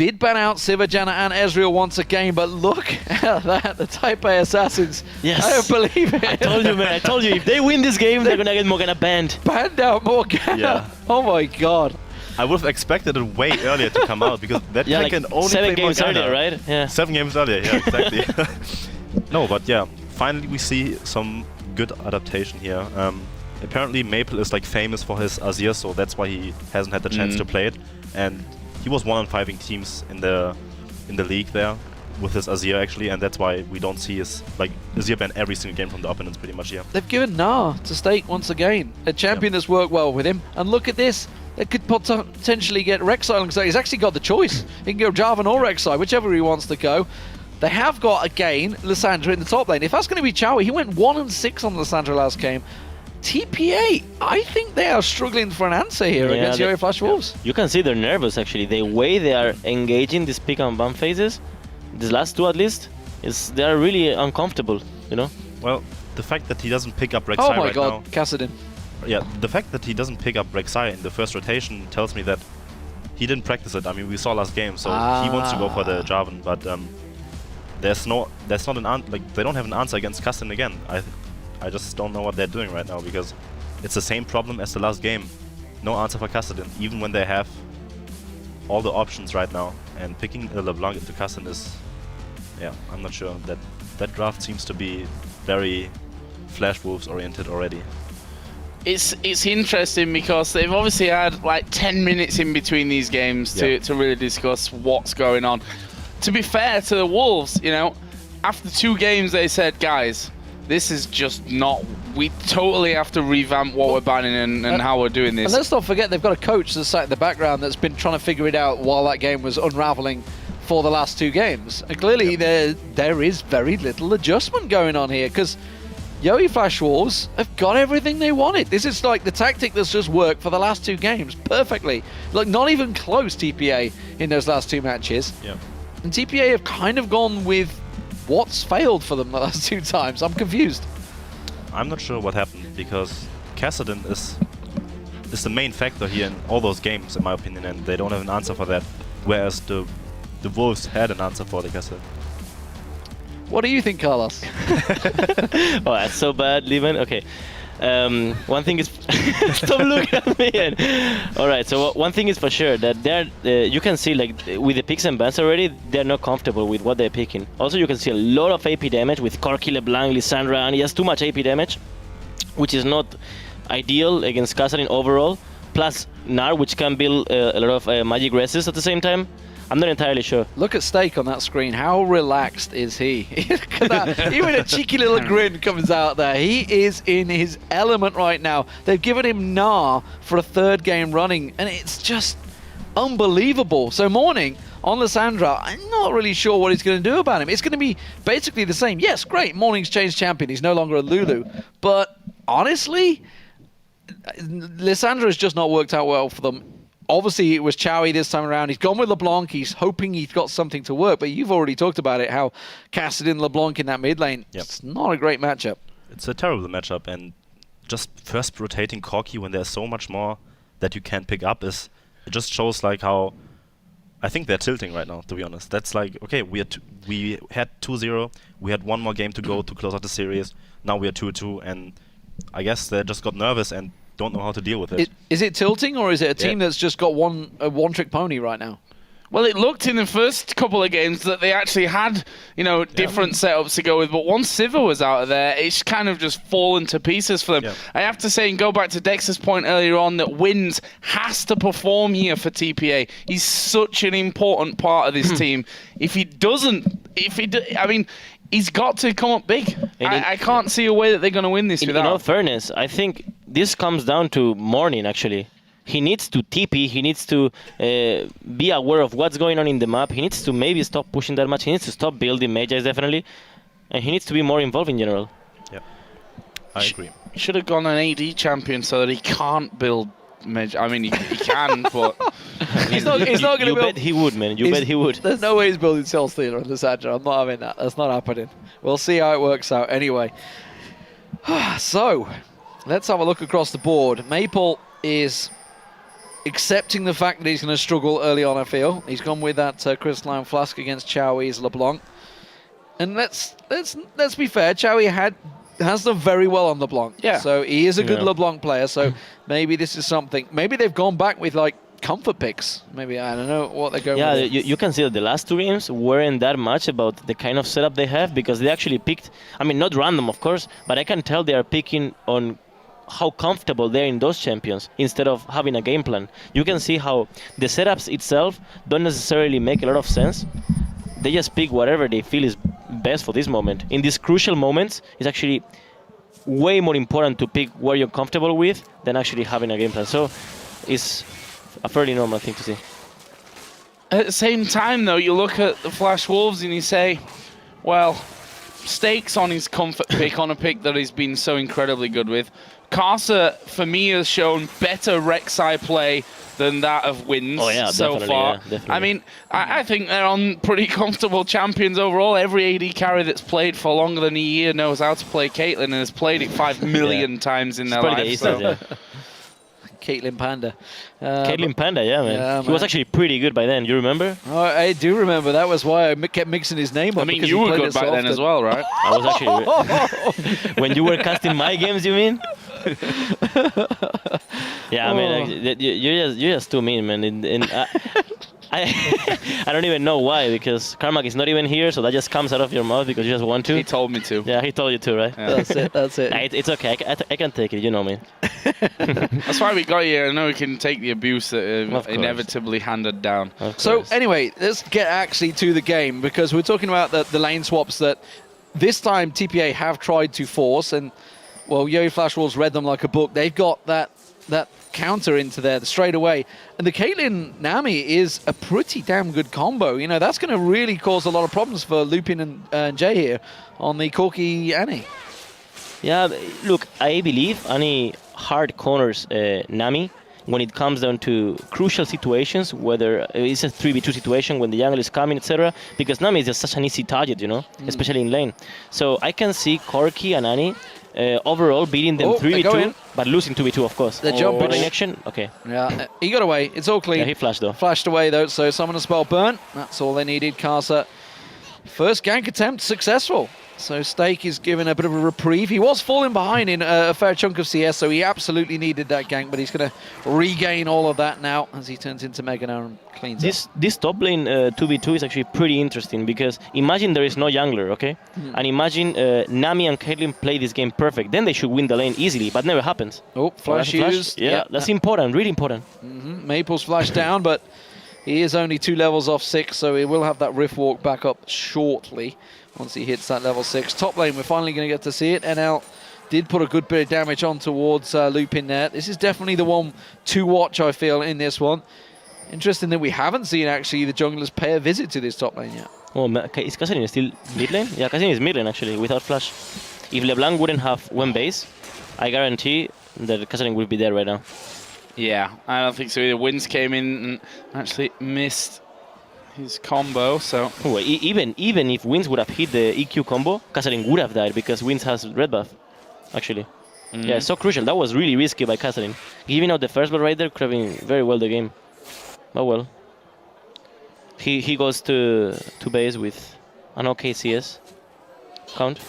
did ban out Sivajana and Ezreal once again, but look at that, the Type A Assassins. Yes. I don't believe it. I told you, man. I told you, if they win this game, they're gonna get Morgana banned. Banned out Morgana. Yeah. Oh my god. I would have expected it way earlier to come out because that Yeah, pack like can only 7 play games Morgana. earlier, right? Yeah. 7 games earlier, yeah, exactly. No, but yeah, finally we see some good adaptation here. Apparently Maple is like famous for his Azir, so that's why he hasn't had the chance to play it. And he was 1-5ing teams in the league there with his Azir actually, and that's why we don't see his Azir ban every single game from the opponents pretty much here. They've given Gnar to stake once again, a champion that's worked well with him. And look at this, they could potentially get Rek'Sai, so he's actually got the choice. He can go Jarvan or Rek'Sai, whichever he wants to go. They have got, again, Lissandra in the top lane. If that's going to be Chowie, he went 1-6 on Lissandra last game. TPA, I think they are struggling for an answer here against yoeFW Wolves. You can see they're nervous actually. The way they are engaging these pick and ban phases, these last two at least, they are really uncomfortable, you know? Well, the fact that he doesn't pick up Rek'Sai Oh my right god, now, Kassadin. yeah, the fact that he doesn't pick up Rek'Sai in the first rotation tells me that he didn't practice it. I mean, we saw last game, so he wants to go for the Jarvan, but there's not an they don't have an answer against Kassadin again. I just don't know what they're doing right now because it's the same problem as the last game. No answer for Kassadin, even when they have all the options right now. And picking a LeBlanc into Kassadin is, yeah, I'm not sure. That draft seems to be very Flash Wolves oriented already. It's interesting because they've obviously had like 10 minutes in between these games to really discuss what's going on. To be fair to the Wolves, you know, after 2 games they said, guys, this is just not... We totally have to revamp what we're banning and how we're doing this. And let's not forget they've got a coach that's sat in the background that's been trying to figure it out while that game was unraveling for the last 2 games. And clearly there is very little adjustment going on here because yoeFW Wolves have got everything they wanted. This is like the tactic that's just worked for the last 2 games perfectly. Like not even close TPA in those last 2 matches. Yeah. And TPA have kind of gone with what's failed for them the last 2 times. I'm confused. I'm not sure what happened because Kassadin is the main factor here in all those games, in my opinion, and they don't have an answer for that. Whereas the Wolves had an answer for the Kassadin. What do you think, Carlos? Oh, that's so bad, Lehman. Okay. One thing is... Stop looking at me. Alright, so one thing is for sure that you can see like with the picks and bans already, they're not comfortable with what they're picking. Also, you can see a lot of AP damage with Corki, LeBlanc, Lissandra, and he has too much AP damage, which is not ideal against Kassadin overall. Plus Gnar, which can build a lot of magic resist at the same time. I'm not entirely sure. Look at Stake on that screen. How relaxed is he? Look at that. Even a cheeky little grin comes out there. He is in his element right now. They've given him Gnar for a 3rd game running, and it's just unbelievable. So Morning on Lissandra, I'm not really sure what he's going to do about him. It's going to be basically the same. Yes, great. Morning's changed champion. He's no longer a Lulu. But honestly, Lissandra has just not worked out well for them. Obviously, it was Chowie this time around. He's gone with LeBlanc. He's hoping he's got something to work. But you've already talked about it, how Kassadin LeBlanc in that mid lane, it's not a great matchup. It's a terrible matchup, and just first rotating Corki when there's so much more that you can pick up it just shows like how I think they're tilting right now, to be honest. That's like, okay, we had 2-0. We had 1 more game to go to close out the series. Now we are 2-2, and I guess they just got nervous and don't know how to deal with it. Is it tilting, or is it a team that's just got a one-trick pony right now? Well, it looked in the first couple of games that they actually had, you know, different setups to go with. But once Siva was out of there, it's kind of just fallen to pieces for them. Yeah. I have to say, and go back to Dexter's point earlier on, that Wins has to perform here for TPA. He's such an important part of this team. If he doesn't, I mean, he's got to come up big. I can't see a way that they're going to win this without. In all fairness, I think this comes down to Morning, actually. He needs to TP, he needs to be aware of what's going on in the map, he needs to maybe stop pushing that much, he needs to stop building Magi's definitely, and he needs to be more involved in general. Yeah, I agree. Should have gone an AD champion so that he can't build Magi. I mean, he can, but... He's not going to build... You bet he would, man, you bet he would. There's no way he's building Cell Stealer on Lissandra. I'm not having that. That's not happening. We'll see how it works out anyway. So, let's have a look across the board. Maple is accepting the fact that he's going to struggle early on, I feel. He's gone with that crystalline flask against Chowie's LeBlanc. And let's be fair, Chowie has done very well on LeBlanc. Yeah. So he is a good LeBlanc player, so maybe this is something. Maybe they've gone back with like comfort picks. Maybe, I don't know what they're going with. Yeah, you can see that the last 2 games weren't that much about the kind of setup they have, because they actually picked, I mean, not random, of course, but I can tell they are picking on how comfortable they're in those champions instead of having a game plan. You can see how the setups itself don't necessarily make a lot of sense. They just pick whatever they feel is best for this moment. In these crucial moments, it's actually way more important to pick what you're comfortable with than actually having a game plan. So it's a fairly normal thing to see. At the same time, though, you look at the Flash Wolves and you say, well, Stakes on his comfort pick, on a pick that he's been so incredibly good with. Karsa, for me, has shown better Rek'Sai play than that of Wins so far. Yeah, I mean, I think they're on pretty comfortable champions overall. Every AD carry that's played for longer than a year knows how to play Caitlyn and has played it 5 million times in their life. So. Caitlyn Panda. Caitlyn Panda, yeah, man. He was actually pretty good by then. You remember? Oh, I do remember. That was why I kept mixing his name up. I mean, you were good back then as well, right? I was actually... When you were casting my games, you mean? Yeah, I mean, you're just too mean, man. I don't even know why, because Carmack is not even here, so that just comes out of your mouth because you just want to. He told me to. Yeah, he told you to, right? Yeah. That's it. Nah, it's okay. I can take it. You know me. That's why we got here. I know we can take the abuse that inevitably handed down. So anyway, let's get actually to the game, because we're talking about the lane swaps that this time TPA have tried to force, and well, yoeFW read them like a book. They've got that counter into there straight away, and the Caitlyn Nami is a pretty damn good combo. You know, that's going to really cause a lot of problems for Lupin and Jay here on the Corki Annie. Yeah, look, I believe Annie hard corners Nami when it comes down to crucial situations, whether it's a 3v2 situation when the jungle is coming, etc. Because Nami is just such an easy target, you know, especially in lane. So I can see Corki and Annie overall beating them 3v2, but losing 2v2, of course. The jump in action, okay. Yeah, he got away. It's all clean. Yeah, he flashed though. Flashed away though, so summon a spell burn. That's all they needed. Karsa, first gank attempt successful. So Stake is given a bit of a reprieve. He was falling behind in a fair chunk of CS, so he absolutely needed that gank, but he's going to regain all of that now as he turns into Mega now and cleans up. This top lane 2v2 is actually pretty interesting, because imagine there is no jungler, okay? And imagine Nami and Caitlyn play this game perfect. Then they should win the lane easily, but never happens. Oh, flash used. Yeah, that's important, really important. Maple's flashed down, but he is only 2 levels off 6, so he will have that Rift Walk back up shortly once he hits that level 6. Top lane, we're finally going to get to see it. NL did put a good bit of damage on towards Lupin there. This is definitely the one to watch, I feel, in this one. Interesting that we haven't seen, actually, the junglers pay a visit to this top lane yet. Oh, is Kassadin still mid lane? Yeah, Kassadin is mid lane, actually, without flash. If LeBlanc wouldn't have one base, I guarantee that Kassadin would be there right now. Yeah, I don't think so either. Wins came in and actually missed his combo, so... Oh, even if Wins would have hit the EQ combo, Kassadin would have died, because Wins has red buff, actually. Yeah, so crucial. That was really risky by Kassadin. Giving out the first blood right there could have been very well the game. Oh well. He goes to base with an okay CS count.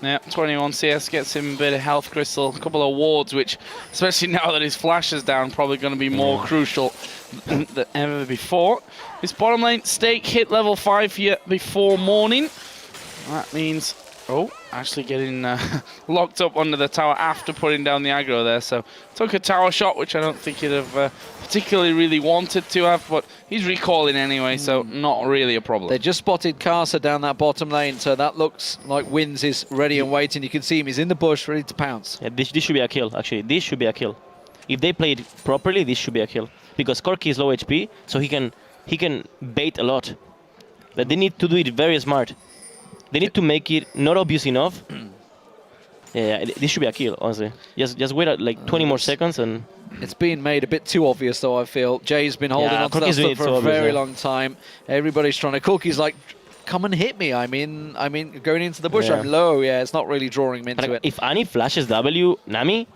Yeah, 21 CS gets him a bit of health crystal, a couple of wards, which, especially now that his flash is down, probably going to be more crucial than ever before. This bottom lane, Stake hit level 5 here before morning. That means, actually getting locked up under the tower after putting down the aggro there. So took a tower shot, which I don't think he'd have particularly really wanted to have, but he's recalling anyway, so not really a problem. They just spotted Karsa down that bottom lane, so that looks like Wins is ready and waiting. You can see him, he's in the bush, ready to pounce. Yeah, this should be a kill, actually. This should be a kill. If they played properly, this should be a kill. Because Corki is low HP, so he can bait a lot. But they need to do it very smart. They need to make it not obvious enough. Yeah, this should be a kill, honestly. Just wait like 20 more seconds and... It's being made a bit too obvious, though, I feel. Jay's been holding on to that stuff for a very long time. Everybody's trying to... Corki's like, come and hit me. I mean, going into the bush, I'm low. Yeah, it's not really drawing him into it. If Annie flashes W, Nami,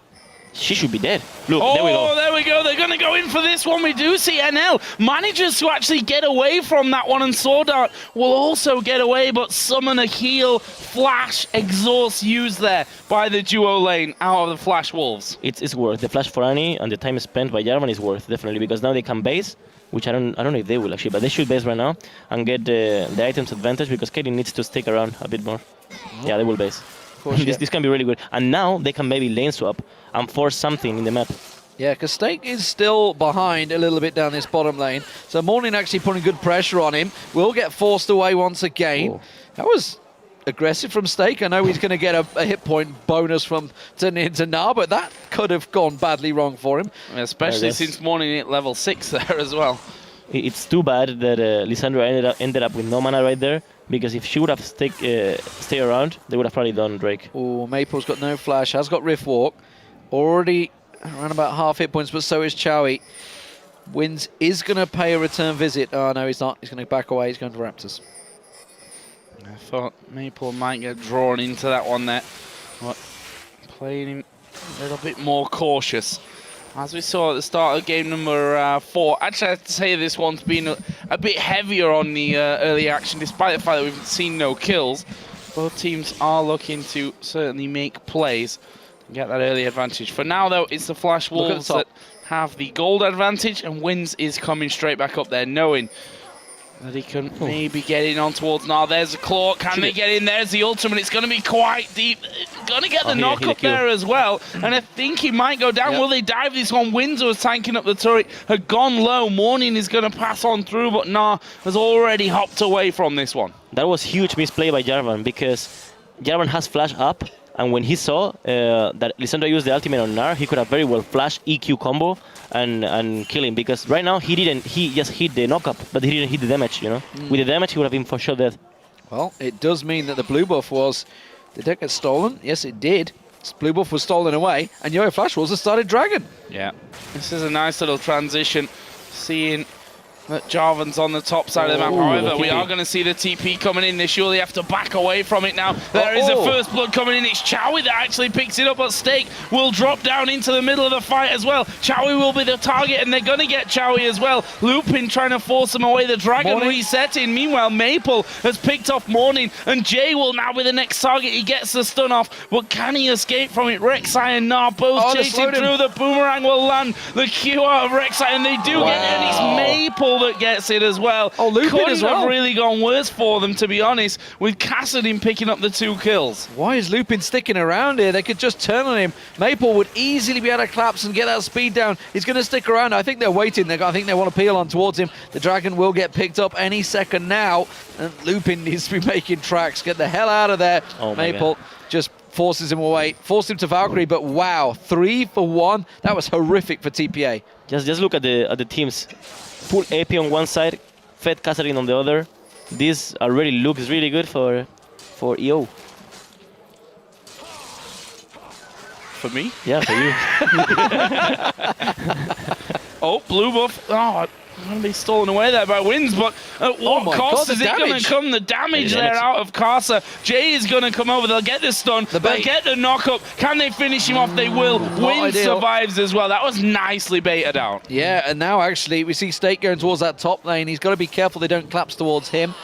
she should be dead. Look, Oh, there we go. there we go. They're going to go in for this one. We do see NL manages to actually get away from that one, and Sword Art will also get away, but summon a heal, flash, exhaust used there by the duo lane out of the Flash Wolves. It's worth the flash for Annie, and the time spent by Jarvan is worth, definitely, because now they can base, which I don't know if they will actually, but they should base right now and get the items advantage, because Caitlyn needs to stick around a bit more. Yeah, they will base. This can be really good. And now they can maybe lane swap and force something in the map. Yeah, because Stake is still behind a little bit down this bottom lane. So Morning actually putting good pressure on him. Will get forced away once again. Oh. That was aggressive from Stake. I know he's going to get a hit point bonus from turning into Nah, but that could have gone badly wrong for him. Especially since Morning at level 6 there as well. It's too bad that Lissandra ended up with no mana right there, because if she would have stay around, they would have probably done Drake. Oh, Maple's got no flash, has got Rift Walk. Already around about half hit points, but so is Chowie. Wins is going to pay a return visit. Oh, no, he's not. He's going to back away. He's going to Raptors. I thought Maple might get drawn into that one there. But playing him a little bit more cautious. As we saw at the start of game number 4, actually I have to say this one's been a bit heavier on the early action, despite the fact that we've seen no kills. Both teams are looking to certainly make plays and get that early advantage. For now, though, it's the Flash Wolves that have the gold advantage, and Wins is coming straight back up there, knowing that he can maybe get in on towards Nah. There's a claw. Can they get in? There's the ultimate. It's going to be quite deep. Going to get the knock up there as well. And I think he might go down. Will they dive this one? Windsor was tanking up the turret. Had gone low. Morning is going to pass on through, but Nah has already hopped away from this one. That was huge misplay by Jarvan, because Jarvan has flash up, and when he saw that Lissandra used the ultimate on Gnar, he could have very well flash EQ combo and kill him, because right now he just hit the knockup, but he didn't hit the damage, you know? With the damage, he would have been for sure dead. Well, it does mean that the blue buff was... Did it get stolen? Yes, it did. Blue buff was stolen away, and yoeFW has started Dragon. Yeah. This is a nice little transition, seeing that Jarvan's on the top side of the map. However, we are going to see the TP coming in. They surely have to back away from it now. There is a first blood coming in. It's Chowie that actually picks it up, but Stake will drop down into the middle of the fight as well. Chowie will be the target, and they're going to get Chowie as well. Lupin trying to force him away. The Dragon resetting. Meanwhile, Maple has picked off Morning, and Jay will now be the next target. He gets the stun off, but can he escape from it? Rek'Sai and Gnar both chasing through. The boomerang will land the Q out of Rek'Sai, and they do get it, and it's Maple that gets it as well. Oh, Lupin couldn't as well. have really gone worse for them, to be honest, with Kassadin picking up the 2 kills. Why is Lupin sticking around here? They could just turn on him. Maple would easily be able to collapse and get that speed down. He's going to stick around. I think they're waiting. I think they want to peel on towards him. The Dragon will get picked up any second now. And Lupin needs to be making tracks. Get the hell out of there. Maple just forces him away. Forced him to Valkyrie, but wow. 3 for 1. That was horrific for TPA. Just look at the teams. Full AP on one side, Fed Kassadin on the other. This already looks really good for EO. For me? Yeah, for you. Oh, blue buff. Oh, going to be stolen away there by Wins, but at what cost is it going to come? The damage there out of Karsa. Jay is going to come over. They'll get the stun. They'll get the knock-up. Can they finish him off? They will. Wins survives as well. That was nicely baited out. Yeah, and now actually we see Stake going towards that top lane. He's got to be careful they don't collapse towards him.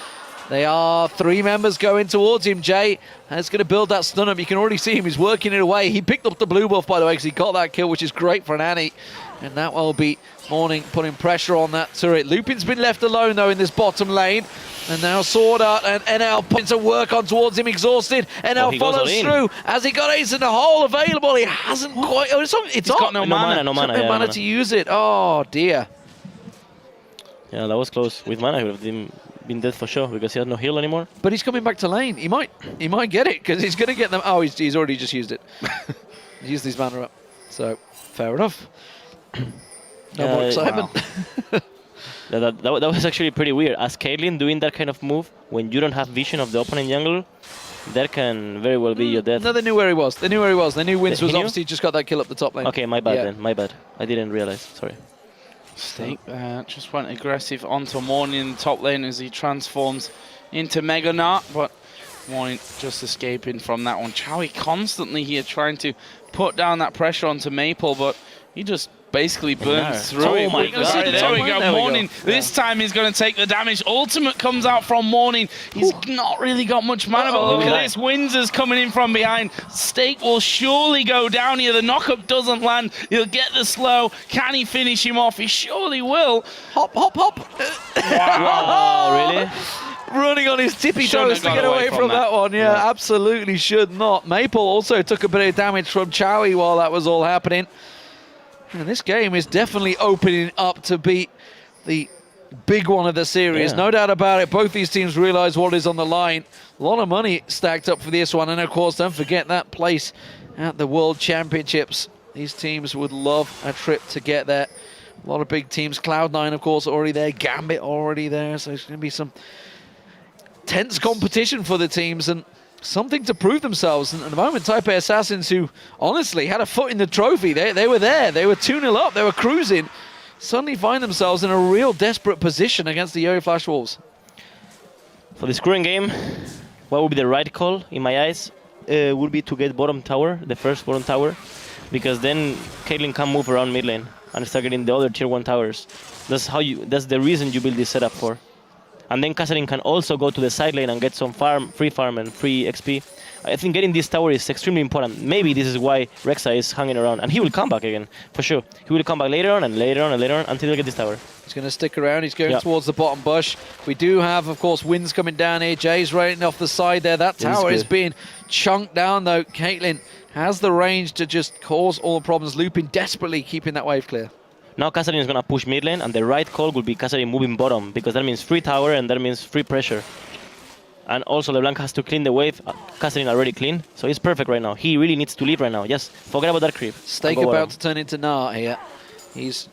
They are 3 members going towards him. Jay is going to build that stun up. You can already see him. He's working it away. He picked up the blue buff, by the way, because he got that kill, which is great for an Annie. And that will be Morning putting pressure on that turret. Lupin's been left alone, though, in this bottom lane. And now Sword Art and NL puts a work on towards him, exhausted. NL follows through. Has he got Ace in the hole available? He hasn't quite... Oh, it's got no mana. No mana to use it. Oh, dear. Yeah, that was close. With mana, he would have been dead for sure, because he had no heal anymore. But he's coming back to lane. He might get it, because he's going to get them... Oh, he's already just used it. He used his mana up. So, fair enough. No more excitement. Wow. that was actually pretty weird. As Caitlyn doing that kind of move, when you don't have vision of the opponent jungle, that can very well be your death. No, they knew where he was. They knew Wins was obviously just got that kill up the top lane. Okay, my bad then. My bad. I didn't realize. Sorry. Stake just went aggressive onto Morning in the top lane as he transforms into Mega Gnar, but Morning just escaping from that one. Chowie constantly here trying to put down that pressure onto Maple, but he just basically burns through Oh it. my We're gonna God. see the There we go. go. Morning. This time he's going to take the damage. Ultimate comes out from Morning. He's not really got much mana, but look at this. Windsor's coming in from behind. Steak will surely go down here. The knockup doesn't land. He'll get the slow. Can he finish him off? He surely will. Hop, hop, hop. Wow, really? Running on his tippy Shouldn't toes have to got get away from that one. Yeah, Yeah. absolutely should not. Maple also took a bit of damage from Chowie while that was all happening. And this game is definitely opening up to be the big one of the series. Yeah. No doubt about it. Both these teams realize what is on the line. A lot of money stacked up for this one. And of course, don't forget that place at the World Championships. These teams would love a trip to get there. A lot of big teams. Cloud9, of course, already there. Gambit already there. So it's going to be some tense competition for the teams and something to prove themselves. And at the moment, TPA Assassins, who honestly had a foot in the trophy, they were there. They were 2-0 up. They were cruising. Suddenly find themselves in a real desperate position against the yoeFW Wolves. For this current game, what would be the right call, in my eyes, would be to get bottom tower, the first bottom tower, because then Caitlyn can move around mid lane and start getting the other tier 1 towers. That's the reason you build this setup for. And then Kassadin can also go to the side lane and get some free farm and free XP. I think getting this tower is extremely important. Maybe this is why Rek'Sai is hanging around. And he will come back again, for sure. He will come back later on and later on and later on until they get this tower. He's going to stick around. He's going towards the bottom bush. We do have, of course, winds coming down here. Jay's right off the side there. That tower is being chunked down, though. Caitlyn has the range to just cause all the problems, looping desperately, keeping that wave clear. Now Kassadin is going to push mid lane, and the right call will be Kassadin moving bottom, because that means free tower and that means free pressure. And also LeBlanc has to clean the wave. Kassadin already clean, so he's perfect right now. He really needs to leave right now. Just forget about that creep. Steak about to turn into Gnar here. He's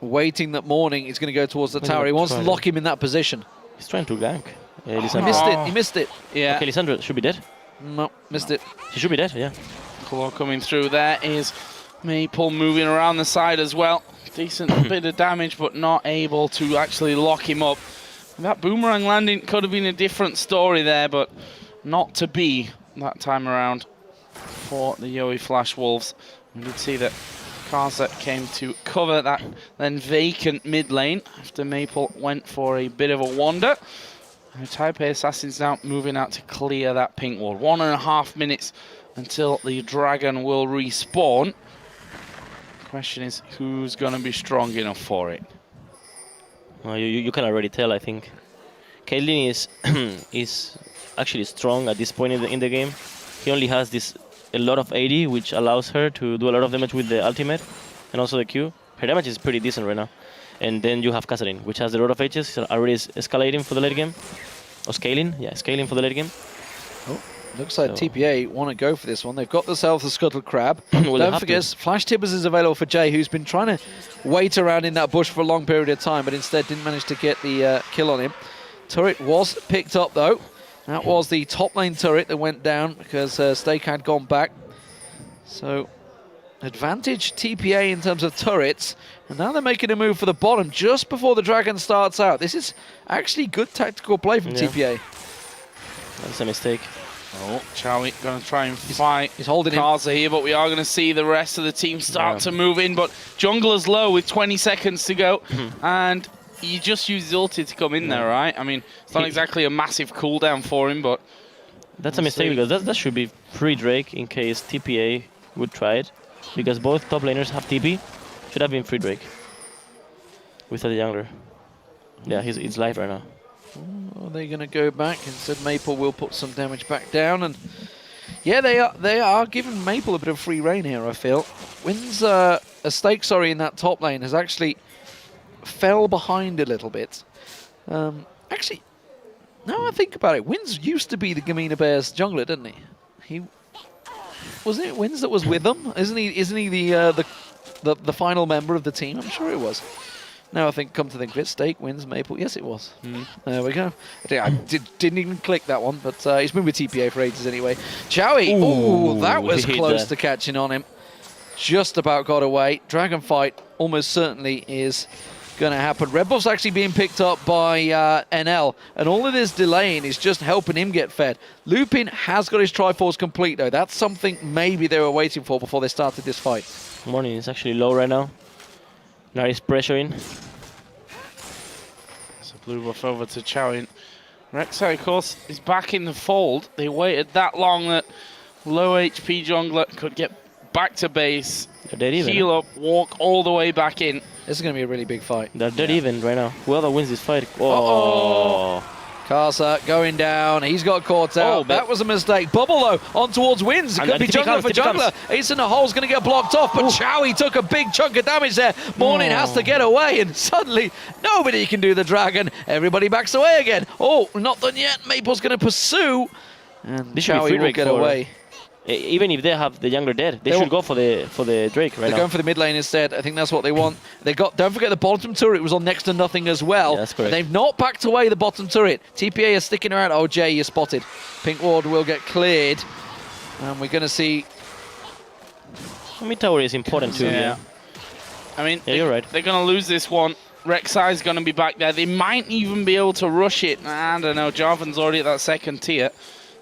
waiting that Morning. He's going to go towards the tower. He wants to lock him in that position. He's trying to gank. He missed it. He missed it. Yeah. Okay, Lissandra should be dead. No, missed it. She should be dead, yeah. Claw coming through. There is Maple moving around the side as well. Decent bit of damage, but not able to actually lock him up. That boomerang landing could have been a different story there, but not to be that time around for the yoeFW Wolves. We did see that Karza came to cover that then vacant mid lane after Maple went for a bit of a wander. And TPA Assassins now moving out to clear that pink ward. 1.5 minutes until the dragon will respawn. Question is, who's going to be strong enough for it? Well, you can already tell, I think. Caitlyn is actually strong at this point in the game. He only has a lot of AD, which allows her to do a lot of damage with the ultimate and also the Q. Her damage is pretty decent right now. And then you have Kassadin, which has a lot of H's, already is escalating for the late game. Or scaling, yeah, scaling for the late game. Oh, looks like TPA want to go for this one. They've got themselves the Scuttle Crab. Well, Don't forget, Flash Tibbers is available for Jay, who's been trying to wait around in that bush for a long period of time, but instead didn't manage to get the kill on him. Turret was picked up, though. That was the top lane turret that went down because Steak had gone back. So, advantage TPA in terms of turrets. And now they're making a move for the bottom just before the dragon starts out. This is actually good tactical play from TPA. That's a mistake. Oh, Chowie going to try and fight. He's holding him. Karza here, but we are going to see the rest of the team start to move in. But Jungler's low with 20 seconds to go. And you just use ulti to come in there, right? I mean, it's not exactly a massive cooldown for him, but... That's a mistake, because that should be free Drake in case TPA would try it. Because both top laners have TP. Should have been free Drake. Without the jungler. Yeah, it's live right now. Are they going to go back? Instead, Maple will put some damage back down. And yeah, they are giving Maple a bit of free reign here, I feel. Wynn's a stake, in that top lane has actually fell behind a little bit. Actually, now I think about it, Wynn's used to be the Gamina Bears jungler, didn't he? Wasn't it Wynn's that was with them? Isn't he the final member of the team? I'm sure it was. Now I come to think of it, Stake wins Maple. Yes, it was. There we go. I didn't even click that one, but he's been with TPA for ages anyway. Chowie, ooh, that was close to catching on him. Just about got away. Dragon fight almost certainly is going to happen. Red Buff's actually being picked up by NL, and all of this delaying is just helping him get fed. Lupin has got his Triforce complete, though. That's something maybe they were waiting for before they started this fight. Morning is actually low right now. Now he's pressuring. So blue buff over to Chow. Rek'Sai, of course, is back in the fold. They waited that long that low HP jungler could get back to base, heal up, walk all the way back in. This is going to be a really big fight. They're dead even right now. Whoever wins this fight. Oh. Karsa going down. He's got caught out. That was a mistake. Bubble, though, on towards wins. It could be jungler for jungler. Ace in the hole's going to get blocked off, but Chowie took a big chunk of damage there. Morning has to get away, and suddenly nobody can do the dragon. Everybody backs away again. Oh, not done yet. Maple's going to pursue, and Chowie will get away. Even if they have the jungler dead, they should go for the Drake right now. They're going for the mid lane instead. I think that's what they want. They got. Don't forget the bottom turret was on next to nothing as well. Yeah, that's correct. They've not backed away the bottom turret. TPA is sticking around. Oh, Jay, you're spotted. Pink ward will get cleared, and we're going to see. Mid tower is important too. Yeah. I mean, you're right. They're going to lose this one. Rek'Sai is going to be back there. They might even be able to rush it. I don't know. Jarvan's already at that second tier.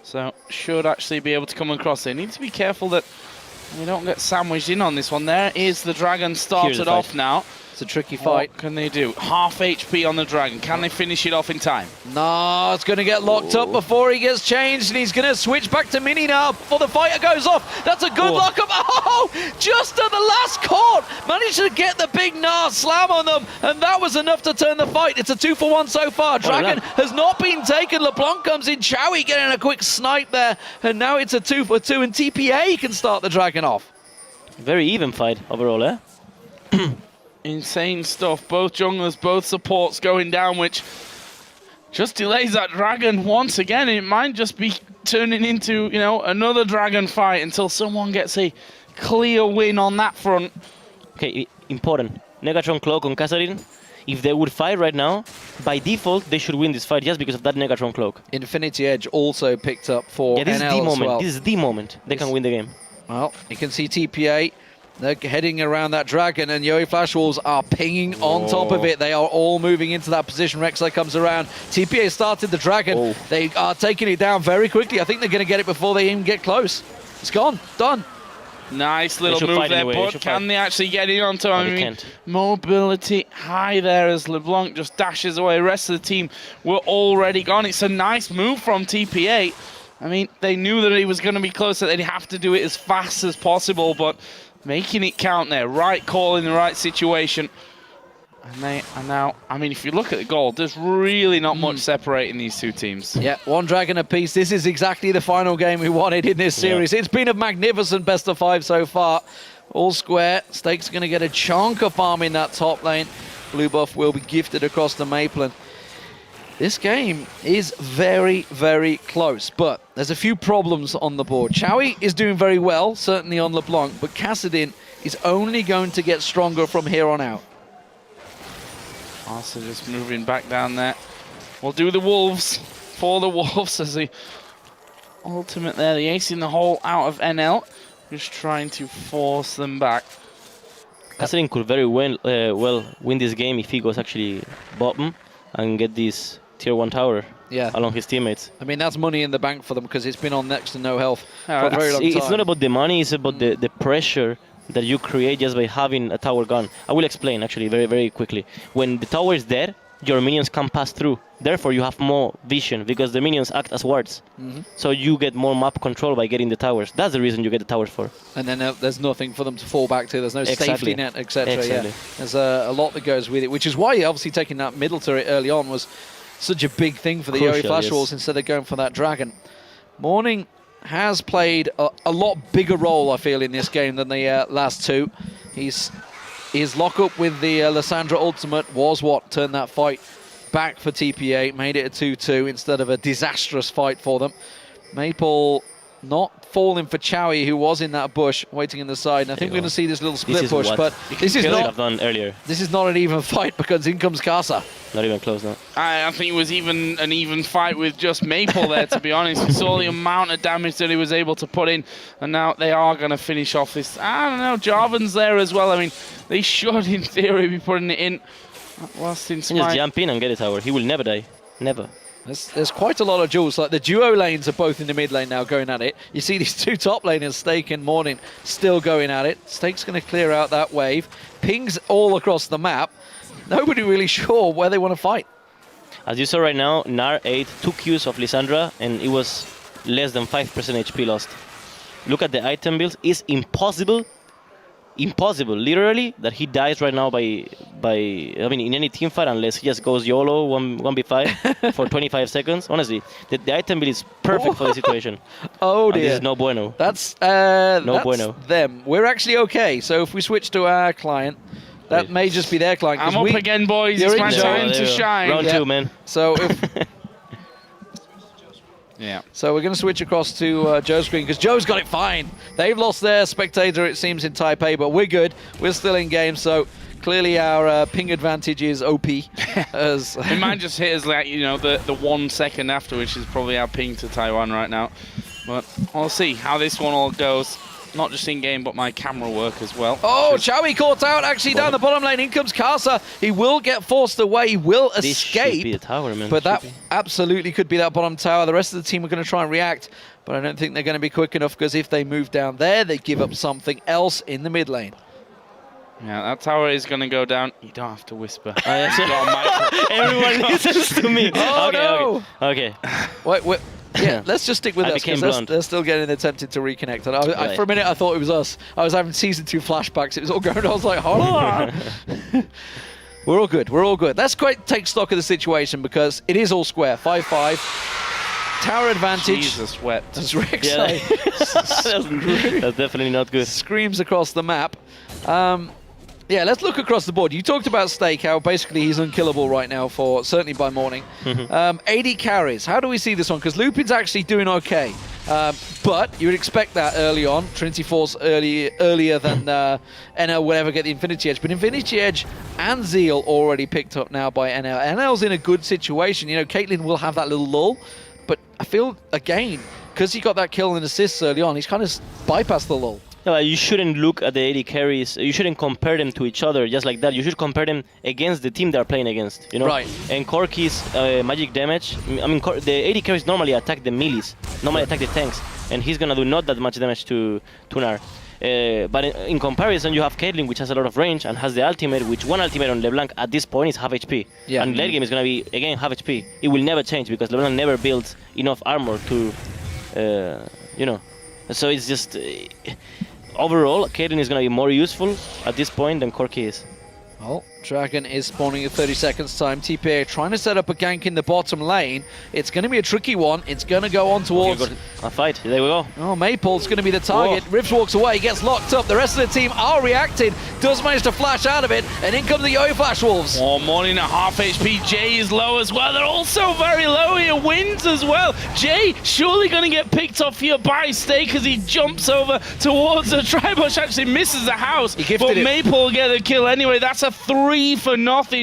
So, should actually be able to come across. They need to be careful that we don't get sandwiched in on this one. There is the dragon started off now. It's a tricky fight. What can they do? Half HP on the dragon. Can they finish it off in time? No, it's going to get locked up before he gets changed, and he's going to switch back to mini now before the fighter goes off. That's a good lockup. Oh, just at the last court. Managed to get the big Gnar slam on them, and that was enough to turn the fight. It's a 2-for-1 so far. Dragon has not been taken. LeBlanc comes in. Chowie getting a quick snipe there, and now it's a 2-for-2, and TPA can start the dragon off. Very even fight overall, eh? Insane stuff. Both junglers, both supports going down, which just delays that dragon once again. It might just be turning into, you know, another dragon fight until someone gets a clear win on that front. Okay, important. Negatron Cloak on Kassadin. If they would fight right now, by default, they should win this fight just because of that Negatron Cloak. Infinity Edge also picked up for this NL is the moment. well. This is the moment they can win the game. Well, you can see TPA. They're heading around that dragon, and yoeFW are pinging on top of it. They are all moving into that position. Rek'Sai comes around. TPA started the dragon. They are taking it down very quickly. I think they're going to get it before they even get close. It's gone. Done. Nice little move there, but can they actually get in onto him? I mean, mobility high there as LeBlanc just dashes away. The rest of the team were already gone. It's a nice move from TPA. I mean, they knew that he was going to be closer. They'd have to do it as fast as possible, but making it count there. Right call in the right situation. And they are now, I mean, if you look at the goal, there's really not much separating these two teams. Yeah, one dragon apiece. This is exactly the final game we wanted in this series. It's been a magnificent best of 5 so far. All square. Stake's going to get a chunk of farm in that top lane. Blue buff will be gifted across the Maple. This game is very, very close, but there's a few problems on the board. Chowie is doing very well, certainly on LeBlanc, but Kassadin is only going to get stronger from here on out. Also just moving back down there. We'll do the Wolves for the Wolves as the ultimate there. The ace in the hole out of NL, just trying to force them back. Kassadin could very well win this game if he goes actually bottom and get this tier 1 tower along his teammates. I mean, that's money in the bank for them because it's been on next to no health for a very long time. It's not about the money, it's about the pressure that you create just by having a tower gun. I will explain actually very, very quickly. When the tower is there, your minions can pass through. Therefore, you have more vision because the minions act as wards. So you get more map control by getting the towers. That's the reason you get the towers for. And then there's nothing for them to fall back to. There's no safety net, etc. Exactly. Yeah. There's a lot that goes with it, which is why obviously taking that middle turret early on was such a big thing for the yoeFW instead of going for that dragon. Morning has played a lot bigger role, I feel, in this game than the last two. His lockup with the Lissandra ultimate was what turned that fight back for TPA, made it a 2-2 instead of a disastrous fight for them. Maple not falling for Chowie, who was in that bush waiting in the side. And I think we're going to see this little split push, but this is not an even fight because in comes Karsa. Not even close now. I think it was even an even fight with just Maple there, to be honest. We saw the amount of damage that he was able to put in, and now they are going to finish off this. I don't know, Jarvan's there as well. I mean, they should, in theory, be putting it in. Lasting He just smite. jump in and get a tower. He will never die. Never. There's quite a lot of duels. Like the duo lanes are both in the mid lane now going at it. You see these two top laners, Stake and Morning, still going at it. Stake's going to clear out that wave. Pings all across the map. Nobody really sure where they want to fight. As you saw right now, Gnar ate 2 Qs of Lissandra and it was less than 5% HP lost. Look at the item builds. It's impossible, literally, that he dies right now by I mean, in any team fight unless he just goes YOLO 1v5 for 25 seconds. Honestly, the item build is perfect for the situation. Oh And dear. this is no bueno. That's bueno. them. We're actually okay. So if we switch to our client, that Wait. may just be their client. 'cause I'm up again, boys. You're It's in my charge. time There to you go. shine. Round Yeah. 2, man. So if Yeah. So we're going to switch across to Joe's screen because Joe's got it fine. They've lost their spectator, it seems, in Taipei, but we're good. We're still in game, so clearly our ping advantage is OP. As It might just hit us like, you know, the 1 second after, which is probably our ping to Taiwan right now. But we'll see how this one all goes. Not just in game, but my camera work as well. Oh, Chowie caught out actually down the bottom lane. In comes Kasa. He will get forced away. He will This should be escape. the tower, man. But that Should be. absolutely could be that bottom tower. The rest of the team are going to try and react, but I don't think they're going to be quick enough because if they move down there, they give up something else in the mid lane. Yeah, that tower is going to go down. You don't have to whisper. yeah, You've got a mic. Everyone listens to me. Oh, okay, no. Okay. Wait. Yeah, let's just stick with I us became because blonde. they're still getting attempted to reconnect. And Right. for a minute, I thought it was us. I was having season 2 flashbacks. It was all going. I was like, hold on. We're all good. We're all good. Let's take stock of the situation because it is all square. 5-5. Tower advantage. Jesus wept. As Rick Yeah, say, that's definitely not good. screams across the map. Yeah, let's look across the board. You talked about Stake, how basically he's unkillable right now, for certainly by morning. 80 carries. How do we see this one? Because Lupin's actually doing okay. But you would expect that early on. Trinity Force earlier than NL will ever get the Infinity Edge. But Infinity Edge and Zeal already picked up now by NL. NL's in a good situation. You know, Caitlyn will have that little lull. But I feel, again, because he got that kill and assists early on, he's kind of bypassed the lull. No, you shouldn't look at the 80 carries. You shouldn't compare them to each other just like that. You should compare them against the team they're playing against. You know. Right. And Corky's magic damage. I mean, the 80 carries normally attack the melees, normally attack the tanks, and he's gonna do not that much damage to Gnar. But in comparison, you have Caitlyn, which has a lot of range and has the ultimate, which one ultimate on LeBlanc at this point is half HP. Yeah. And late game is gonna be again half HP. It will never change because LeBlanc never builds enough armor to, you know. So it's just. Overall, Caitlyn is going to be more useful at this point than Corky is. Well, Dragon is spawning in 30 seconds time. TPA trying to set up a gank in the bottom lane. It's going to be a tricky one. It's going to go on towards... Okay, a fight. There we go. Oh, Maypole's going to be the target. Whoa. Rips walks away, gets locked up. The rest of the team are reacting. Does manage to flash out of it. And in come the yoeFW Wolves. Oh, Morning at half HP. Jay is low as well. They're also very low here. Wins as well. Jay surely going to get picked off here by Stake as he jumps over towards the Tribush. Actually misses the house. He gifted but it. Maple will get the kill anyway. That's a 3-0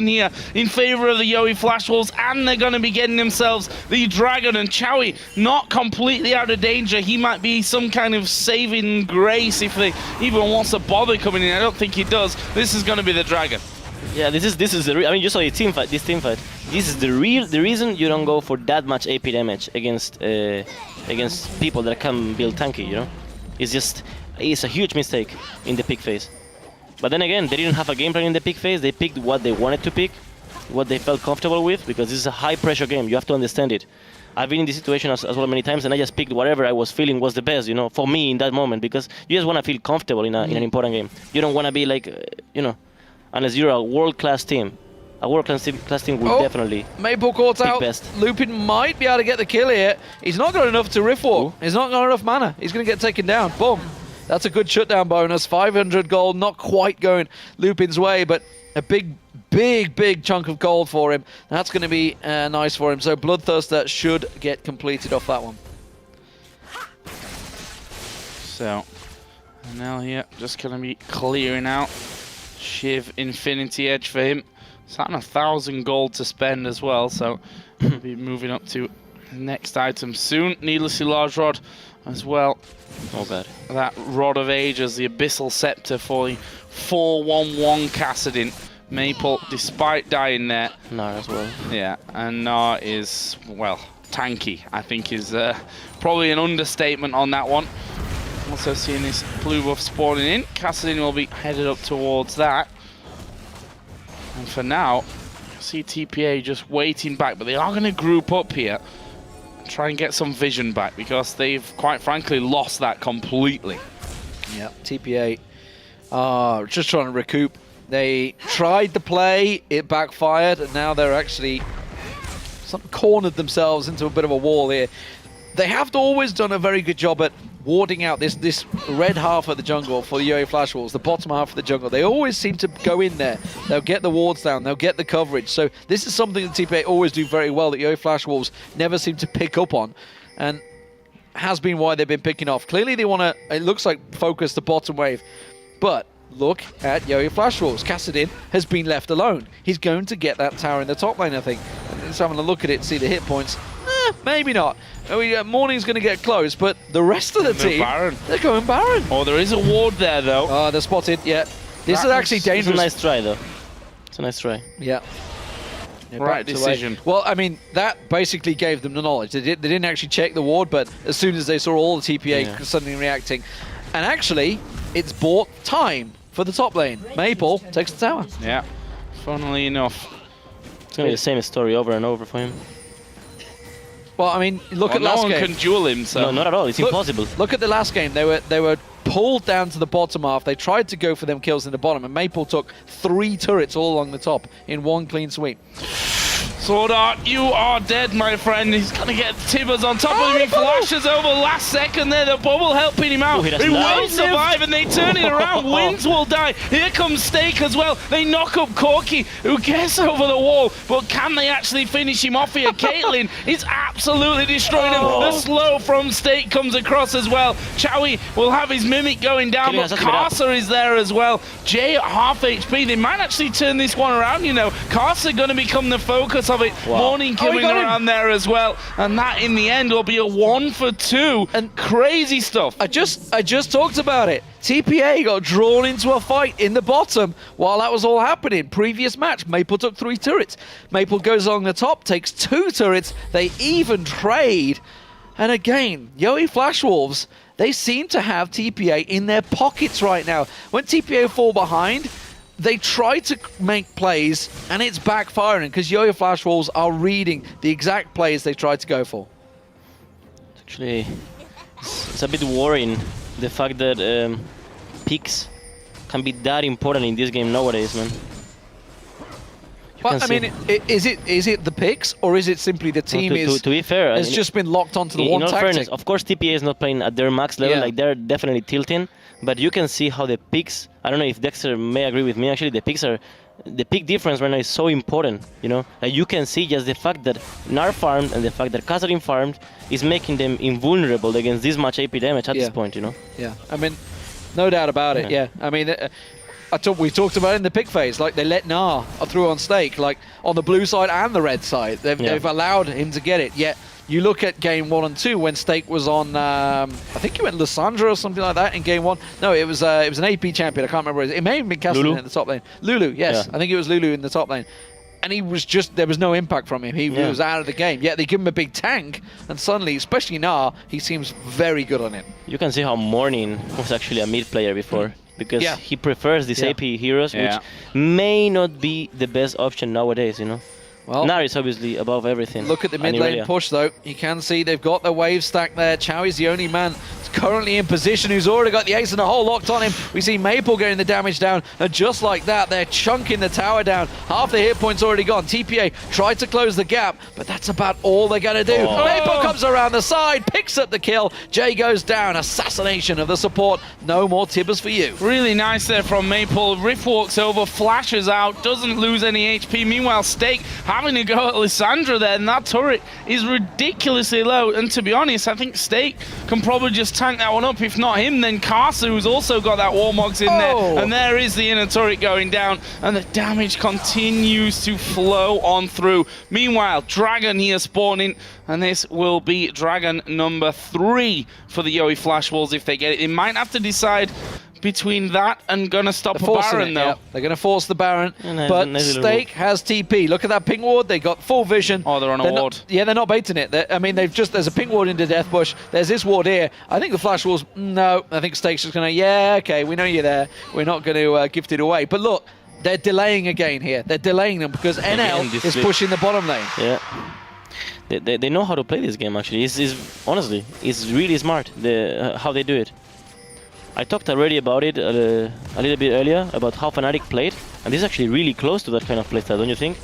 here in favor of the yoeFW Wolves. And they're going to be getting themselves the Dragon. And Chowie not completely out of danger. He might be some kind of saving grace if they even wants to bother coming in. I don't think he does. This is going to be the Dragon. Yeah, this is the I mean, you saw the team fight. This team fight. This is the reason you don't go for that much AP damage against people that can build tanky. You know, it's a huge mistake in the pick phase. But then again, they didn't have a game plan in the pick phase. They picked what they wanted to pick, what they felt comfortable with, because this is a high pressure game. You have to understand it. I've been in this situation as well many times, and I just picked whatever I was feeling was the best, you know, for me in that moment, because you just want to feel comfortable in an important game. You don't want to be like, you know, unless you're a world-class team. A world-class team will definitely Maple caught pick out. best. Lupin might be able to get the kill here. He's not got enough to riff walk. Ooh. He's not got enough mana. He's going to get taken down. Boom. That's a good shutdown bonus. 500 gold, not quite going Lupin's way, but a big chunk of gold for him. That's going to be nice for him. So Bloodthirster should get completed off that one. So, now here, just going to be clearing out. Shiv Infinity Edge for him. It's not 1,000 gold to spend as well, so we'll be moving up to next item soon. Needlessly large rod as well. Oh god. That Rod of Ages, the Abyssal Scepter for the 4-1-1 Kassadin. Maple, despite dying there. Nar as well. Yeah, and Nar is, well, tanky, I think is probably an understatement on that one. Also seeing this blue buff spawning in. Kassadin will be headed up towards that. And for now, see TPA just waiting back, but they are going to group up here. Try and get some vision back, because they've, quite frankly, lost that completely. Yeah, TPA are just trying to recoup. They tried the play, it backfired, and now they're actually cornered themselves into a bit of a wall here. They have always done a very good job at warding out this red half of the jungle for the yoeFlash walls, the bottom half of the jungle. They always seem to go in there. They'll get the wards down, they'll get the coverage. So this is something that TPA always do very well, that yoeFlash walls never seem to pick up on, and has been why they've been picking off. Clearly they want to, it looks like, focus the bottom wave, but look at yoeFlash walls. Kassadin has been left alone. He's going to get that tower in the top lane, I think. Just having a look at it, see the hit points. Maybe not. I mean, Morning's going to get close, but the rest of the team, Baron. they're going Baron. Oh, there is a ward there, though. Oh, they're spotted, yeah. This is actually dangerous. It's a nice try, though. It's a nice try. Yeah. Right decision. Well, I mean, that basically gave them the knowledge. They didn't actually check the ward, but as soon as they saw all the TPA suddenly reacting, and actually, it's bought time for the top lane. Maple takes the tower. Yeah, funnily enough. It's going to be the same story over and over for him. Well, I mean, look at no last one game. can duel him, so. No, not at all. It's impossible. Look at the last game. They were pulled down to the bottom half. They tried to go for them kills in the bottom, and Maple took 3 turrets all along the top in one clean sweep. Sword Art, you are dead, my friend. He's going to get Tibbers on top of him. He flashes over last second there. The bubble helping him out. Oh, he will survive, and they turn it around. Wins will die. Here comes Stake as well. They knock up Corky, who gets over the wall. But can they actually finish him off here? Caitlyn is absolutely destroying him. The slow from Stake comes across as well. Chowie will have his Mimic going down, but Karsa is there as well. Jay at half HP. They might actually turn this one around, you know. Karsa going to become the focus of it. Wow. Morning coming around there as well, and that in the end will be a 1 for 2 and crazy stuff. I just talked about it. TPA got drawn into a fight in the bottom while that was all happening. Previous match, Maple took 3 turrets. Maple goes along the top, takes 2 turrets. They even trade, and again, yoeFlash Wolves, they seem to have TPA in their pockets right now. When TPA fall behind, they try to make plays, and it's backfiring because yoeFlash Wolves are reading the exact plays they tried to go for. Actually, it's a bit worrying, the fact that picks can be that important in this game nowadays, man. Well, I mean, is it the picks, or is it simply the team to be fair, has just been locked onto the one in all tactic? fairness, of course, TPA is not playing at their max level, like they're definitely tilting, but you can see how the picks, I don't know if Dexter may agree with me, actually, the pick difference right now is so important, you know? Like you can see just the fact that Nar farmed and the fact that Kassadin farmed is making them invulnerable against this much AP damage at this point, you know? Yeah, I mean, no doubt about it, yeah. I mean, we talked about it in the pick phase, like they let Nar through on Stake, like on the blue side and the red side. They've allowed him to get it, yet you look at game 1 and 2 when Stake was on, I think he went Lissandra or something like that in game 1. No, it was an AP champion. I can't remember. It may have been Kassadin in the top lane. Lulu, yes. I think it was Lulu in the top lane. And he was just, there was no impact from him. He was out of the game. Yet they give him a big tank, and suddenly, especially Nar, he seems very good on it. You can see how Morning was actually a mid player before. Because he prefers these AP heroes, which may not be the best option nowadays, you know? Well, Nar is obviously above everything. Look at the mid lane push, though. You can see they've got the wave stack there. Chowie's the only man currently in position who's already got the ace in the hole locked on him. We see Maple getting the damage down, and just like that, they're chunking the tower down. Half the hit points already gone. TPA tried to close the gap, but that's about all they're going to do. Maple comes around the side, picks up the kill. Jay goes down. Assassination of the support. No more Tibbers for you. Really nice there from Maple. Riff walks over, flashes out, doesn't lose any HP. Meanwhile, Stake having to go at Lissandra there, and that turret is ridiculously low. And to be honest, I think Stake can probably just tank that one up. If not him, then Karsa, who's also got that Warmogs in there. And there is the inner turret going down, and the damage continues to flow on through. Meanwhile, Dragon here spawning, and this will be Dragon number 3 for the yoeFlash Wolves if they get it. They might have to decide between that and gonna stop a Baron, though. Yeah. They're going to force the Baron, And but nice little Stake has TP. Look at that ping ward. They got full vision. Oh, they're on a ward. Yeah, they're not baiting it. I mean, there's a ping ward into Death Bush. There's this ward here. I think the flash walls. No, I think Stake's just going to. Yeah, okay, we know you're there. We're not going to gift it away. But look, they're delaying again here. They're delaying them because NL is pushing the bottom lane. Yeah. They know how to play this game, actually. Honestly, it's really smart, how they do it. I talked already about it a little bit earlier, about how Fnatic played, and this is actually really close to that kind of playstyle, don't you think?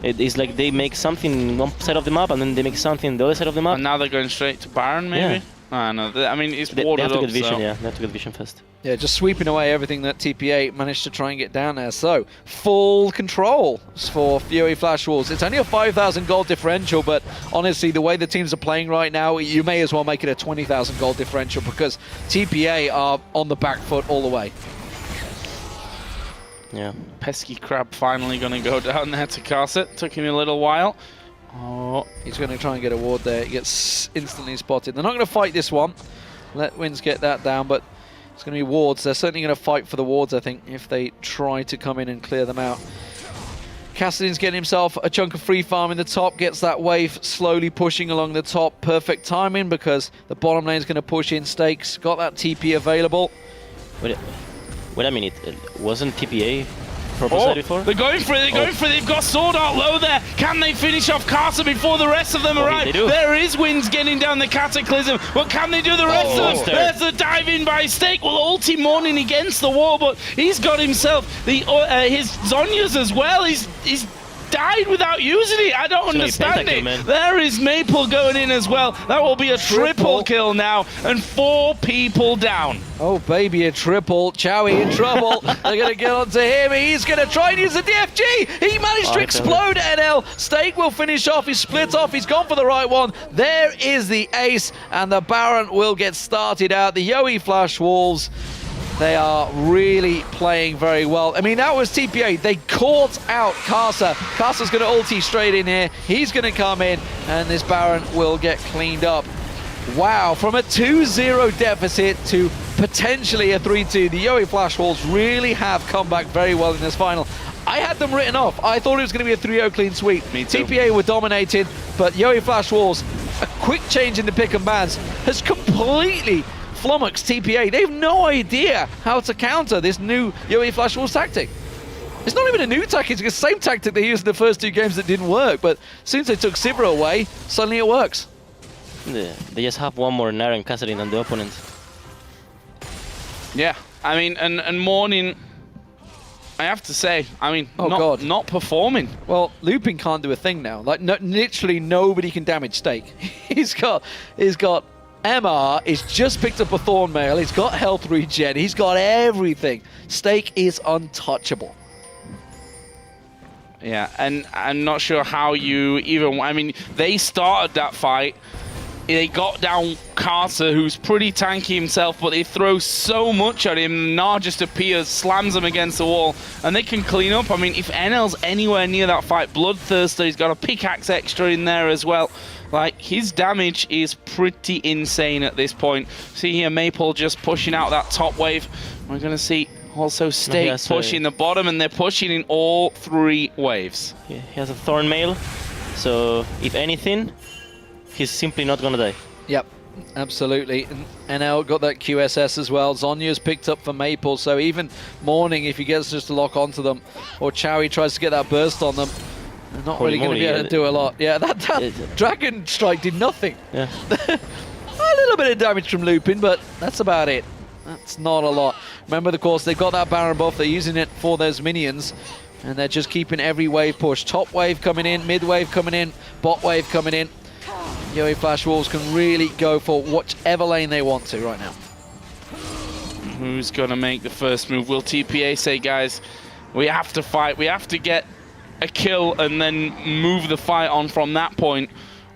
It's like they make something one side of the map, and then they make something the other side of the map. And now they're going straight to Baron, maybe? Yeah. I know. I mean, it's They warded have to up, get vision, so. yeah. They have to get vision first. Yeah, just sweeping away everything that TPA managed to try and get down there. So, full control for yoeFlash Wolves. It's only a 5,000 gold differential, but honestly, the way the teams are playing right now, you may as well make it a 20,000 gold differential because TPA are on the back foot all the way. Yeah. Pesky Crab finally going to go down there to cast it. Took him a little while. Oh, he's going to try and get a ward there. He gets instantly spotted. They're not going to fight this one. Let Wins get that down, but it's going to be wards. They're certainly going to fight for the wards, I think, if they try to come in and clear them out. Kassadin's getting himself a chunk of free farm in the top, gets that wave slowly pushing along the top. Perfect timing because the bottom lane is going to push in. Stakes got that TP available. Wait a minute. Wasn't TPA prophesied before? They're going for it, they're going for it. They've got Sword Art low there. Can they finish off Carter before the rest of them arrive? There is Wins getting down the Cataclysm. What can they do the rest of them? There's the dive in by Stake. Well, ulti Morning against the wall, but he's got himself his Zhonya's as well. He's died without using it. I don't understand it. There is Maple going in as well. That will be a triple kill now, and 4 people down. Oh, baby, a triple. Chowie in trouble. They're going to get onto him. He's going to try and use the DFG. He managed to explode NL. Stake will finish off. He's split off. He's gone for the right one. There is the ace, and the Baron will get started out. The yoeFlash Wolves, they are really playing very well. I mean, that was TPA. They caught out Karsa. Karsa's going to ulti straight in here. He's going to come in, and this Baron will get cleaned up. Wow, from a 2-0 deficit to potentially a 3-2, the yoeFlash Wolves really have come back very well in this final. I had them written off. I thought it was going to be a 3-0 clean sweep. Me too. TPA were dominated, but yoeFlash Wolves, a quick change in the pick and bans, has completely flummoxed TPA. They have no idea how to counter this new yoeFlash Wolves tactic. It's not even a new tactic, it's the same tactic they used in the first 2 games that didn't work, but as soon as they took Sivir away, suddenly it works. They just have one more Naren Kassadin than the opponent. Yeah, I mean, and Morning, I have to say, I mean, not performing. Well, Looping can't do a thing now. Like, literally nobody can damage Stake. He's got MR, he's just picked up a Thorn Mail, he's got health regen, he's got everything. Stake is untouchable. Yeah, and I'm not sure how you even, I mean, they started that fight, they got down Carter, who's pretty tanky himself, but they throw so much at him, Gnar just appears, slams him against the wall, and they can clean up. I mean, if NL's anywhere near that fight, Bloodthirster, he's got a pickaxe extra in there as well. Like, his damage is pretty insane at this point. See here, Maple just pushing out that top wave. We're going to see also Stake pushing the bottom, and they're pushing in all 3 waves. Yeah, he has a Thorn Mail, so if anything, he's simply not going to die. Yep, absolutely. And NL got that QSS as well. Zhonya's picked up for Maple, so even Morning, if he gets just to lock onto them, or Chowie tries to get that burst on them, they're not really going to be able to do a lot. Yeah, that Dragon Strike did nothing. Yeah. A little bit of damage from Lupin, but that's about it. That's not a lot. Remember, of course, they've got that Baron buff. They're using it for those minions, and they're just keeping every wave pushed. Top wave coming in, mid wave coming in, bot wave coming in. yoeFlash Wolves can really go for whichever lane they want to right now. Who's going to make the first move? Will TPA say, guys, we have to fight, we have to get a kill and then move the fight on from that point?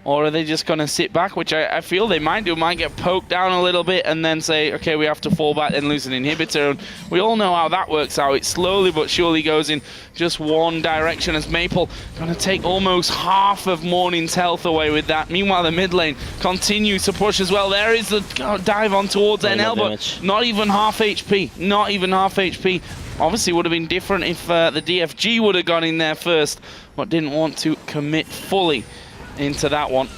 Or are they just going to sit back, which I feel they might do, might get poked down a little bit and then say, okay, we have to fall back and lose an inhibitor. And we all know how that works out. It slowly but surely goes in just one direction as Maple going to take almost half of Morning's health away with that. Meanwhile, the mid lane continues to push as well. There is the dive on towards NL, but not even half HP. Not even half HP. Obviously would have been different if the DFG would have gone in there first, but didn't want to commit fully into that one.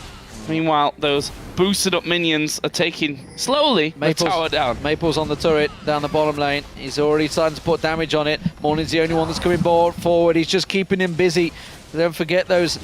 Meanwhile, those boosted up minions are taking slowly the tower down. Maple's on the turret down the bottom lane. He's already starting to put damage on it. Morning's the only one that's coming forward. He's just keeping him busy. Don't forget those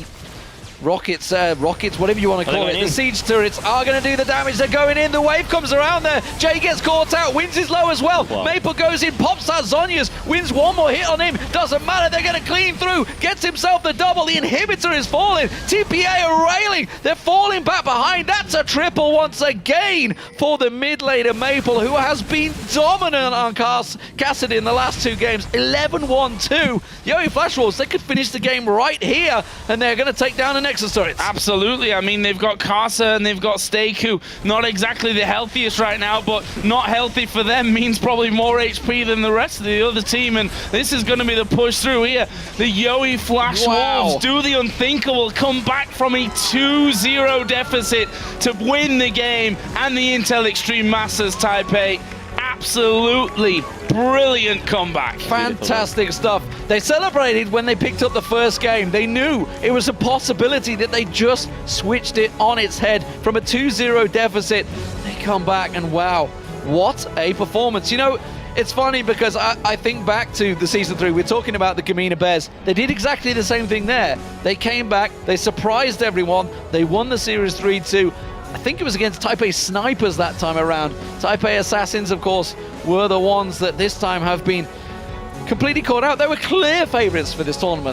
rockets, whatever you want to call it. The siege turrets are going to do the damage. They're going in. The wave comes around there. Jay gets caught out. Wins is low as well. Wow. Maple goes in, pops out Zhonya's, wins one more hit on him. Doesn't matter. They're going to clean through. Gets himself the double. The inhibitor is falling. TPA are railing. They're falling back behind. That's a triple once again for the mid laner Maple, who has been dominant on Cassidy in the last 2 games. 11-1-2. yoeFW, they could finish the game right here, and they're going to take down the Nexus turrets. Absolutely. I mean, they've got Karsa and they've got Staku. Not exactly the healthiest right now, but not healthy for them means probably more HP than the rest of the other team, and this is going to be the push through here. The yoeFW Wolves do the unthinkable, come back from a 2-0 deficit to win the game, and the Intel Extreme Masters Taipei. Absolutely brilliant comeback. Fantastic stuff. They celebrated when they picked up the first game. They knew it was a possibility that they just switched it on its head from a 2-0 deficit. They come back and wow, what a performance. You know, it's funny because I think back to the Season 3, we're talking about the Gamina Bears. They did exactly the same thing there. They came back, they surprised everyone, they won the Series 3-2. I think it was against Taipei Snipers that time around. Taipei Assassins, of course, were the ones that this time have been completely caught out. They were clear favorites for this tournament.